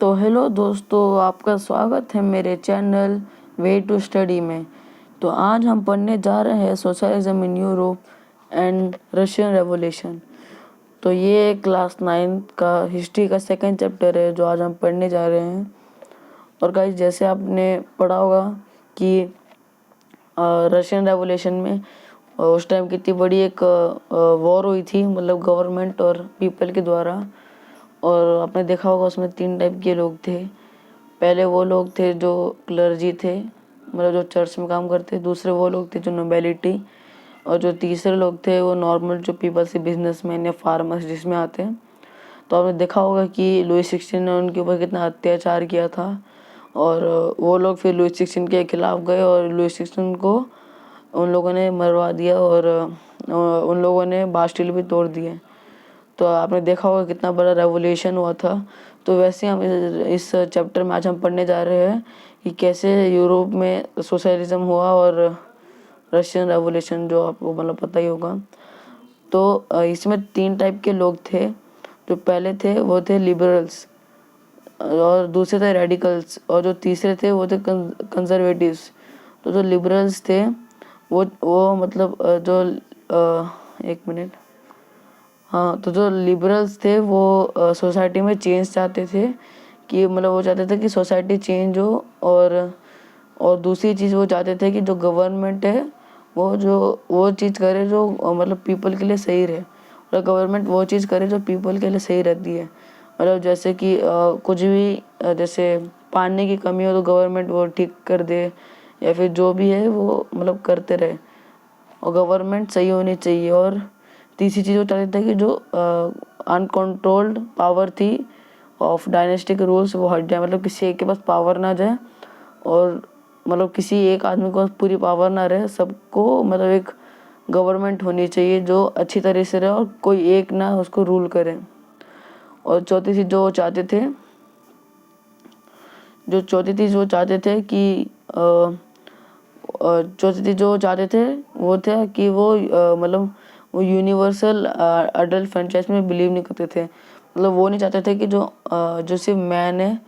तो हेलो दोस्तों, आपका स्वागत है मेरे चैनल वे टू स्टडी में। तो आज हम पढ़ने जा रहे हैं socialism in Europe and Russian revolution. तो ये क्लास 9 का हिस्ट्री का सेकंड चैप्टर है जो आज हम पढ़ने जा रहे हैं। और गाइस, जैसे आपने पढ़ा होगा कि रशियन रेवोल्यूशन में उस टाइम कितनी बड़ी एक वॉर हुई थी, मतलब गवर्नमेंट और पीपल के द्वारा। और आपने देखा होगा उसमें 3 टाइप के लोग थे। पहले वो लोग थे जो क्लर्जी थे, मतलब जो चर्च में काम करते। दूसरे वो लोग थे जो नोबेलिटी। और जो तीसरे लोग थे वो नॉर्मल जो पीपल से बिजनेसमैन या फार्मर्स जिसमें आते हैं। तो आपने देखा होगा कि लुई 16 ने उनके ऊपर कितना अत्याचार किया था। और वो लोग फिर लुई 16 के खिलाफ गए और लुई 16 को उन लोगों ने मरवा दिया और उन लोगों ने बास्टिल भी तोड़ दिए। तो आपने देखा होगा कितना बड़ा रेवोल्यूशन हुआ था। तो वैसे हम इस चैप्टर में आज हम पढ़ने जा रहे हैं कि कैसे यूरोप में सोशलिज्म हुआ और रशियन रेवोल्यूशन, जो आपको मतलब पता ही होगा। तो इसमें 3 टाइप के लोग थे। जो पहले थे वो थे लिबरल्स, और दूसरे थे रेडिकल्स, और जो तीसरे थे वो थे कंजर्वेटिव्स। तो जो लिबरल्स थे वो मतलब एक मिनट। हाँ, तो जो लिबरल्स थे वो सोसाइटी में चेंज चाहते थे, कि मतलब वो चाहते थे कि सोसाइटी चेंज हो। और दूसरी चीज़ वो चाहते थे कि जो गवर्नमेंट है वो चीज़ करे जो मतलब पीपल के लिए सही रहे। और गवर्नमेंट वो चीज़ करे जो पीपल के लिए सही रहती है। मतलब जैसे कि कुछ भी जैसे पानी की कमी हो तो गवर्नमेंट वो ठीक कर दे, या फिर जो भी है वो मतलब करते रहे। और गवर्नमेंट सही होनी चाहिए। और तीसरी चीज़ वो चाहते थे कि जो अनकंट्रोल्ड पावर थी ऑफ डायनेस्टिक रूल्स वो हट जाए, मतलब किसी एक के पास पावर ना जाए। और मतलब किसी एक आदमी के पास पूरी पावर ना रहे, सबको मतलब एक गवर्नमेंट होनी चाहिए जो अच्छी तरह से रहे और कोई एक ना उसको रूल करे। और चौथी चीज़ जो वो चाहते थे कि चौथी चीज़ जो चाहते थे वो था कि वो मतलब वो यूनिवर्सल अडल्ट फ्रेंचाइज में बिलीव नहीं करते थे। मतलब वो नहीं चाहते थे कि जो सिर्फ मैन है,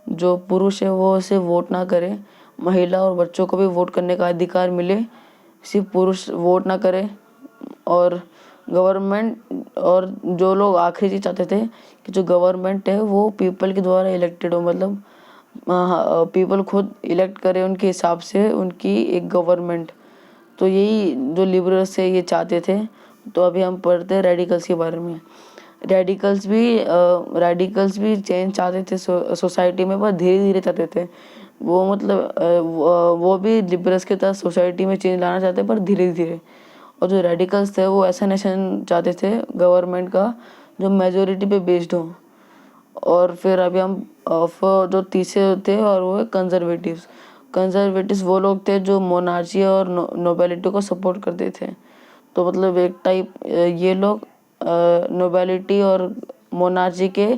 जो पुरुष है वो उसे वोट ना करे। महिला और बच्चों को भी वोट करने का अधिकार मिले, सिर्फ पुरुष वोट ना करे। और गवर्नमेंट, और जो लोग आखिरी चीज़ चाहते थे कि जो गवर्नमेंट है वो पीपल के द्वारा इलेक्टेड हो, मतलब पीपल खुद इलेक्ट करे उनके हिसाब से उनकी एक गवर्नमेंट। तो यही जो लिबरल्स थे ये चाहते थे। तो अभी हम पढ़ते हैं रेडिकल्स के बारे में। रेडिकल्स भी चेंज चाहते थे सोसाइटी में, पर धीरे धीरे चाहते थे। वो मतलब वो भी लिबरल्स के तरह सोसाइटी में चेंज लाना चाहते पर धीरे धीरे। और जो रेडिकल्स थे वो ऐसा नेशन चाहते थे गवर्नमेंट का जो मेजोरिटी पे बेस्ड हो। और फिर अभी हम जो तीसरे थे और वो है कंजर्वेटिव्स वो लोग थे जो मोनार्ची और नोबेलिटी को सपोर्ट करते थे। तो मतलब एक टाइप ये लोग नोबेलिटी और मोनार्ची के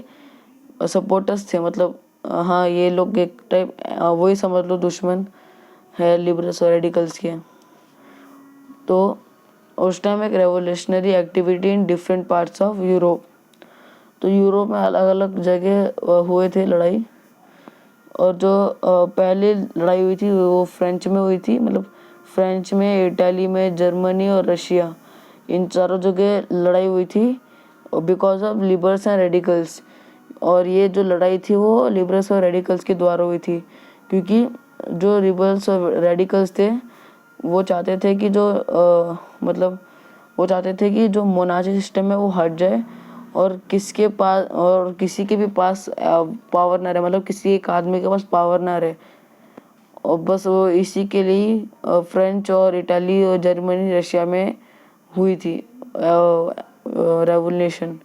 सपोर्टर्स थे। मतलब हाँ, ये लोग एक टाइप वही समझ लो दुश्मन है लिबरल्स और रेडिकल्स के। तो उस टाइम एक revolutionary activity in different parts of Europe. तो यूरोप में अलग अलग जगह हुए थे लड़ाई। और जो पहली लड़ाई हुई थी वो फ्रेंच में हुई थी, मतलब फ्रेंच में, इटाली में, जर्मनी और रशिया, इन चारों जगह लड़ाई हुई थी because of liberals and radicals. और ये जो लड़ाई थी वो लिबरल्स और रेडिकल्स के द्वारा हुई थी, क्योंकि जो लिबरल्स और रेडिकल्स थे वो चाहते थे कि मतलब वो चाहते थे कि जो मोनार्ची सिस्टम है वो हट जाए और किसके पास और किसी के भी पास पावर ना रहे, मतलब किसी एक आदमी के पास पावर ना रहे। और बस वो इसी के लिए फ्रेंच और इटाली और जर्मनी रशिया में हुई थी रेवोल्यूशन।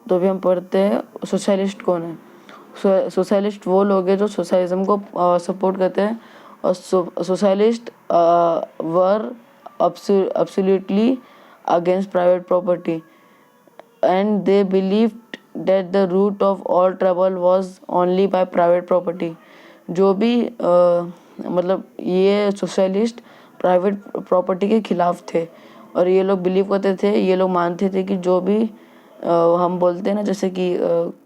तो अभी हम पढ़ते हैं सोशलिस्ट कौन है। सोशलिस्ट वो लोग हैं जो सोशलिज्म को सपोर्ट करते हैं। और socialist were absolutely against private property, and they believed that the root of all trouble was only by private property। जो भी मतलब ये सोशलिस्ट प्राइवेट प्रॉपर्टी के खिलाफ थे। और ये लोग बिलीव करते थे, ये लोग मानते थे कि जो भी हम बोलते हैं ना, जैसे कि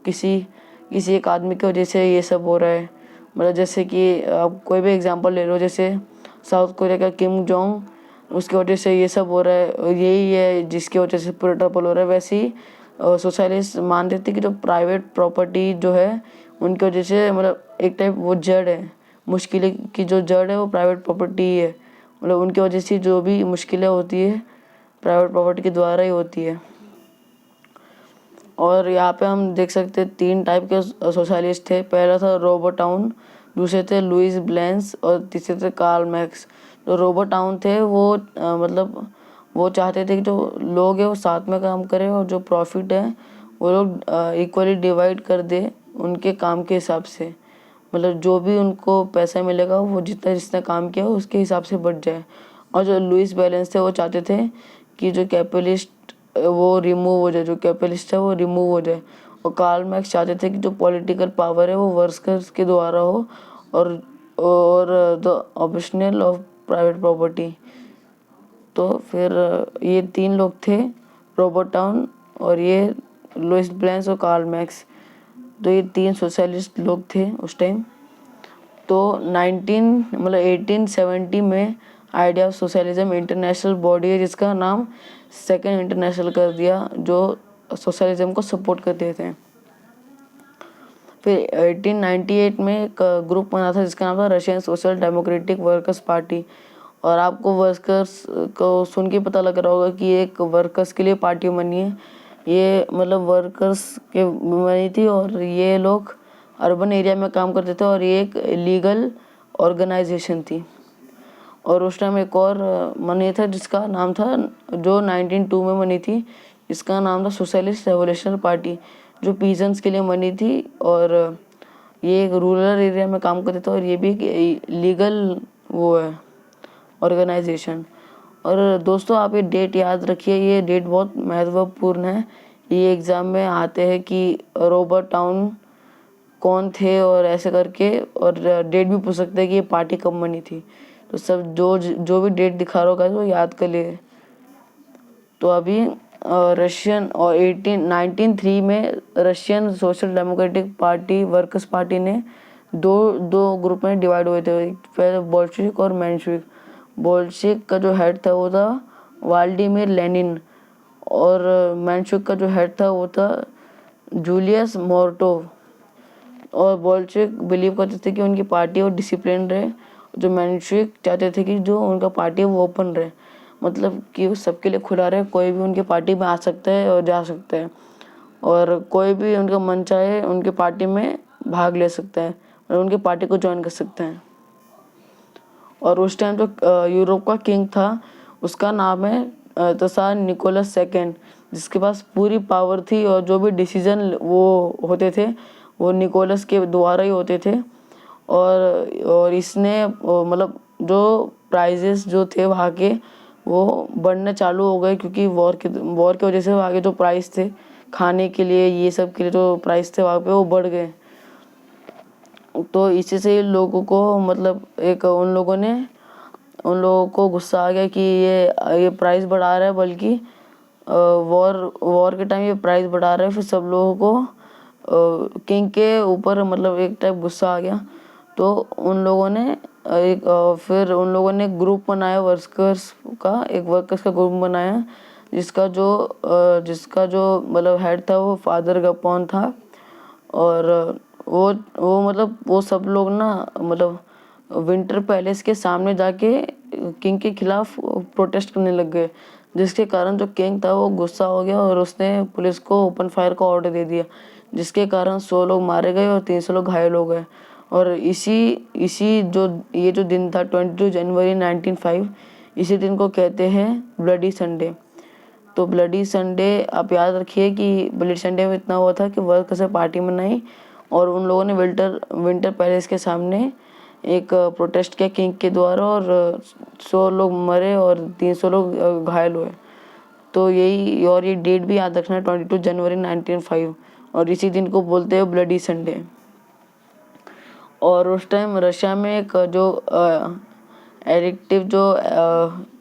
किसी किसी एक आदमी की वजह से ये सब हो रहा है। मतलब जैसे कि आप कोई भी एग्जांपल ले लो, जैसे साउथ कोरिया का किम जोंग, उसकी वजह से ये सब हो रहा है, और यही है जिसकी वजह से पूरा ट्रबल हो रहा है। वैसे ही सोशलिस्ट मानते थे कि जो प्राइवेट प्रॉपर्टी जो है उनकी वजह से, मतलब एक टाइप वो जड़ है, मुश्किलें की जो जड़ है वो प्राइवेट प्रॉपर्टी ही है। मतलब उनकी वजह से जो भी मुश्किलें होती है प्राइवेट प्रॉपर्टी के द्वारा ही होती है। और यहाँ पे हम देख सकते हैं 3 टाइप के सोशलिस्ट थे। पहला था रॉबर्ट टाउन, दूसरे थे लुइस ब्लेंस और तीसरे थे कार्ल मैक्स। जो रॉबर्ट टाउन थे वो मतलब वो चाहते थे कि जो लोग हैं वो साथ में काम करें और जो प्रॉफिट है वो लोग इक्वली डिवाइड कर दे उनके काम के हिसाब से। मतलब जो भी उनको पैसा मिलेगा वो जितना जिसने काम किया उसके हिसाब से बढ़ जाए। और जो लुइस बैलेंस थे वो चाहते थे कि जो कैपिटलिस्ट वो रिमूव हो जाए, जो कैपिटलिस्ट है वो रिमूव हो जाए। और कार्ल मैक्स चाहते थे कि जो पॉलिटिकल पावर है वो वर्कर्स के द्वारा हो और the optional of private property. तो फिर ये 3 लोग थे, रॉबर्ट टाउन और ये लुइस ब्लेंस और कार्ल मैक्स। तो ये 3 सोशलिस्ट लोग थे उस टाइम। तो 1870 में idea of socialism international body है जिसका नाम सेकंड इंटरनेशनल कर दिया, जो सोशलिज्म को सपोर्ट करते थे। फिर 1898 में एक ग्रुप बना था जिसका नाम था Russian social democratic workers party. और आपको वर्कर्स को सुन के पता लग रहा होगा कि एक वर्कर्स के लिए पार्टी बनी है। ये मतलब वर्कर्स के बनी थी और ये लोग अर्बन एरिया में काम करते थे और ये एक लीगल ऑर्गेनाइजेशन थी। और उस टाइम एक और बनी था जिसका नाम था, जो 1902 में बनी थी, जिसका नाम था सोशलिस्ट रेवोल्यूशनरी पार्टी, जो पीजेंट्स के लिए बनी थी। और ये एक रूरल एरिया में काम करते थे और ये भी एक लीगल वो है ऑर्गेनाइजेशन। और दोस्तों आप ये डेट याद रखिए, ये डेट बहुत महत्वपूर्ण है। ये एग्ज़ाम में आते हैं कि रॉबर्ट टाउन कौन थे और ऐसे करके, और डेट भी पूछ सकते हैं कि ये पार्टी कब बनी थी। तो सब जो भी डेट दिखा रहा होगा वो याद कर लिए। तो अभी रशियन और 1903 में Russian social democratic party workers party ने दो ग्रुप में डिवाइड हुए थे, पहले बोल्शेविक और मेंशेविक। बोल्शेविक का जो हेड था वो था व्लादिमीर लेनिन, और मेंशेविक का जो हेड था वो था जूलियस मोर्टोव। और बोल्शेविक बिलीव करते थे कि उनकी पार्टी वो डिसिप्लिन रहे, जो मेंशेविक चाहते थे कि जो उनका पार्टी वो ओपन रहे, मतलब कि वो सबके लिए खुला रहे, कोई भी उनकी पार्टी में आ सकता है और जा सकता है, और कोई भी उनका मन चाहे उनके पार्टी में भाग ले सकता है और उनकी पार्टी को ज्वाइन कर सकते हैं। और उस टाइम जो यूरोप का किंग था उसका नाम है तसार निकोलस सेकेंड, जिसके पास पूरी पावर थी और जो भी डिसीजन वो होते थे वो निकोलस के द्वारा ही होते थे। और इसने मतलब जो प्राइजेस जो थे वहाँ के वो बढ़ने चालू हो गए, क्योंकि वॉर की वजह से वहाँ के जो प्राइस थे खाने के लिए, ये सब के लिए जो प्राइस थे वहाँ पे वो बढ़ गए। तो इसी से लोगों को मतलब एक उन लोगों को गुस्सा आ गया कि ये प्राइस बढ़ा रहा है, बल्कि वॉर के टाइम ये प्राइस बढ़ा रहा है। फिर सब लोगों को किंग के ऊपर मतलब एक टाइप गुस्सा आ गया। तो उन लोगों ने फिर उन लोगों ने ग्रुप बनाया, वर्कर्स का ग्रुप बनाया, जिसका जो मतलब हेड था वो फादर गपोन था। और वो मतलब वो सब लोग ना मतलब विंटर पैलेस के सामने जाके किंग के खिलाफ प्रोटेस्ट करने लग गए, जिसके कारण जो किंग था वो गुस्सा हो गया और उसने पुलिस को ओपन फायर का ऑर्डर दे दिया, जिसके कारण 100 लोग मारे गए और 300 लोग घायल हो गए। और इसी जो दिन था 22 जनवरी 1905, इसी दिन को कहते हैं ब्लडी संडे। तो ब्लडी संडे आप याद रखिए कि ब्लडी संडे में इतना हुआ था कि वर्कर्स ने पार्टी मनाई और उन लोगों ने विंटर पैलेस के सामने एक प्रोटेस्ट किया किंग के द्वारा, और 100 लोग मरे और 300 लोग घायल हुए। तो ये डेट भी याद रखना, 22 जनवरी 1905, और इसी दिन को बोलते हैं ब्लडी संडे। और उस टाइम रशिया में एक जो एडिक्टिव जो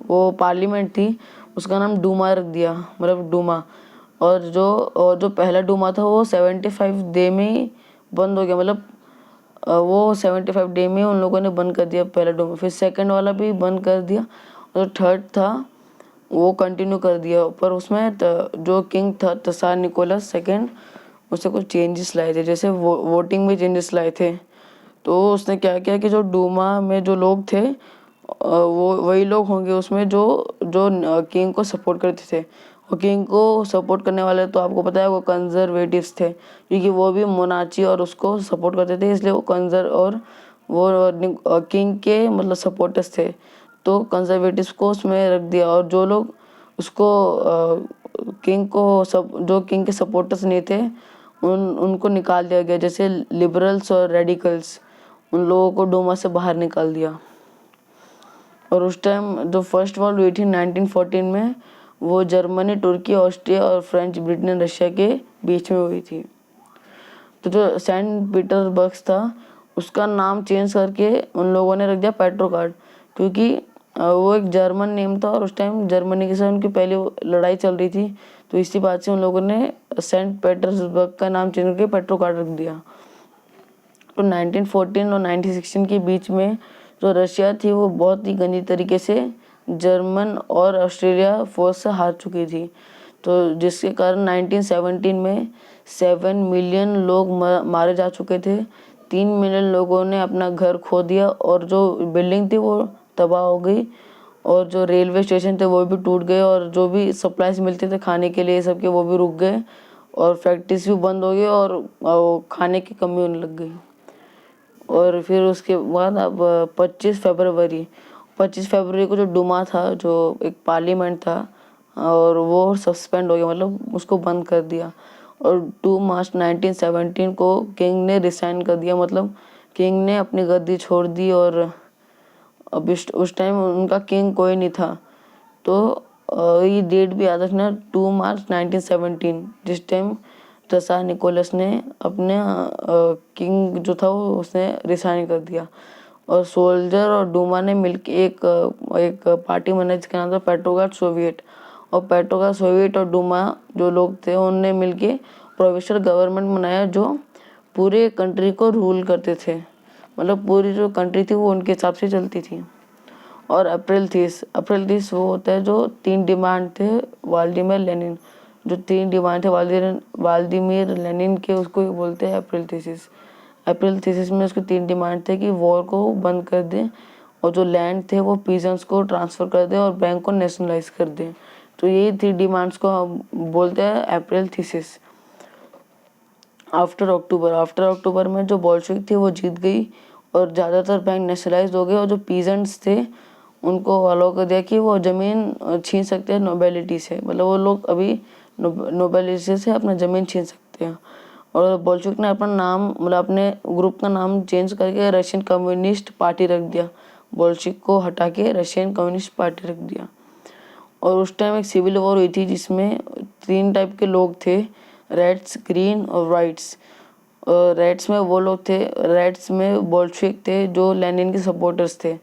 वो पार्लियामेंट थी उसका नाम डूमा रख दिया, मतलब डूमा। और जो पहला डूमा था वो 75 डे में ही बंद हो गया, मतलब वो 75 डे में उन लोगों ने बंद कर दिया पहला डोमा, फिर सेकंड वाला भी बंद कर दिया और थर्ड था वो कंटिन्यू कर दिया। पर उसमें जो किंग था तसार निकोलस सेकंड, उससे कुछ चेंजेस लाए थे, जैसे वोटिंग में चेंजेस लाए थे। तो उसने क्या किया कि जो डूमा में जो लोग थे वो वही लोग होंगे उसमें जो जो किंग को सपोर्ट करते थे, और किंग को सपोर्ट करने वाले तो आपको पता है वो कंजर्वेटिव्स थे, क्योंकि वो भी मोनार्ची और उसको सपोर्ट करते थे, इसलिए वो वो किंग के मतलब सपोर्टर्स थे। तो कंजर्वेटिव्स को उसमें रख दिया, और जो लोग उसको किंग को जो किंग के सपोर्टर्स नहीं थे उनको निकाल दिया गया, जैसे लिबरल्स और रेडिकल्स, उन लोगों को डूमा से बाहर निकाल दिया। और उस टाइम जो फर्स्ट वर्ल्ड हुई थी 1914 में, वो जर्मनी, तुर्की, ऑस्ट्रिया और फ्रेंच, ब्रिटेन, रशिया के बीच में हुई थी। तो जो सेंट पीटर्सबर्ग था उसका नाम चेंज करके उन लोगों ने रख दिया पेट्रोग्राड, क्योंकि वो एक जर्मन नेम था और उस टाइम जर्मनी के साथ उनकी पहली लड़ाई चल रही थी, तो इसी बात से उन लोगों ने सेंट पीटर्सबर्ग का नाम चेंज करके पेट्रोग्राड रख दिया। तो 1914 और 1916 के बीच में जो रशिया थी वो बहुत ही गंदी तरीके से जर्मन और ऑस्ट्रेलिया फोर्स से हार चुकी थी, तो जिसके कारण 1917 में 7 मिलियन लोग मारे जा चुके थे। 3 मिलियन लोगों ने अपना घर खो दिया, और जो बिल्डिंग थी वो तबाह हो गई, और जो रेलवे स्टेशन थे वो भी टूट गए, और जो भी सप्लाईज मिलते थे खाने के लिए सबके वो भी रुक गए, और फैक्ट्रीज भी बंद हो गई, और खाने की कमी होने लग गई। और फिर उसके बाद अब 25 फरवरी को जो डुमा था, जो एक पार्लियामेंट था, और वो सस्पेंड हो गया, मतलब उसको बंद कर दिया। और 2 मार्च 1917 को किंग ने रिसाइन कर दिया, मतलब किंग ने अपनी गद्दी छोड़ दी, और अब उस टाइम उनका किंग कोई नहीं था। तो ये डेट भी याद रखना, 2 मार्च 1917, जिस टाइम तसार निकोलस ने अपने किंग जो था वो उसने रिसाइन कर दिया, और सोल्जर और डूमा ने मिलकर एक पार्टी बनाई जिसका नाम था पेट्रोग्राड सोवियत। और पेट्रोग्राड सोवियत और डूमा जो लोग थे उनने मिलके प्रोविंशियल गवर्नमेंट बनाया जो पूरे कंट्री को रूल करते थे, मतलब पूरी जो कंट्री थी वो उनके हिसाब से चलती थी। और अप्रैल 30 वो होता है जो 3 डिमांड थे व्लादिमीर लेनिन, जो 3 डिमांड थे व्लादिमीर लेनिन के, उसको बोलते हैं अप्रैल थीसिस में उसके 3 डिमांड थे कि वॉर को बंद कर दें, और जो लैंड थे वो पीजेंट्स को ट्रांसफ़र कर दें, और बैंक को नेशनलाइज कर दें। तो यही 3 डिमांड्स को हम बोलते हैं अप्रैल थीसिस। आफ्टर अक्टूबर में जो बोल्शेविक थी वो जीत गई, और ज़्यादातर बैंक नेशनलाइज हो गए, और जो पीजेंट्स थे उनको अलाउ कर दिया कि वो ज़मीन छीन सकते हैं नोबेलिटी से, मतलब वो लोग अभी नोबेलिटी से अपना ज़मीन छीन सकते हैं। और बोल्शेविक ने अपना नाम, मतलब अपने ग्रुप का नाम चेंज करके रशियन कम्युनिस्ट पार्टी रख दिया, बोल्शेविक को हटा के रशियन कम्युनिस्ट पार्टी रख दिया। और उस टाइम एक सिविल वॉर हुई थी जिसमें 3 टाइप के लोग थे, रेड्स, ग्रीन और वाइट्स। रेड्स में वो लोग थे, रेड्स में बोल्शेविक थे जो लेनिन के सपोर्टर्स थे,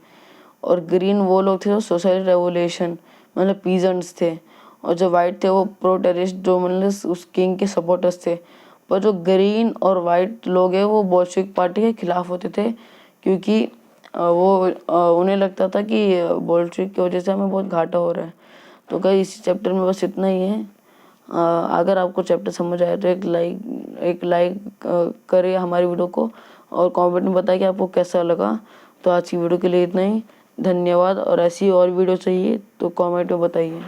और ग्रीन वो लोग थे जो सोशल रेवोल्यूशन मतलब पीजेंट्स थे, और जो वाइट थे वो प्रो टेररिस्ट जो मतलब उस किंग के सपोर्टर्स थे। पर जो ग्रीन और वाइट लोग हैं वो बोल्शेविक पार्टी के खिलाफ होते थे, क्योंकि उन्हें लगता था कि बोल्शेविक की वजह से हमें बहुत घाटा हो रहा है। तो गाइस इस चैप्टर में बस इतना ही है। अगर आपको चैप्टर समझ आया तो एक लाइक करें हमारी वीडियो को, और कमेंट में बताएं कि आपको कैसा लगा। तो आज की वीडियो के लिए इतना ही, धन्यवाद। और ऐसी और वीडियो चाहिए तो कमेंट में बताइए।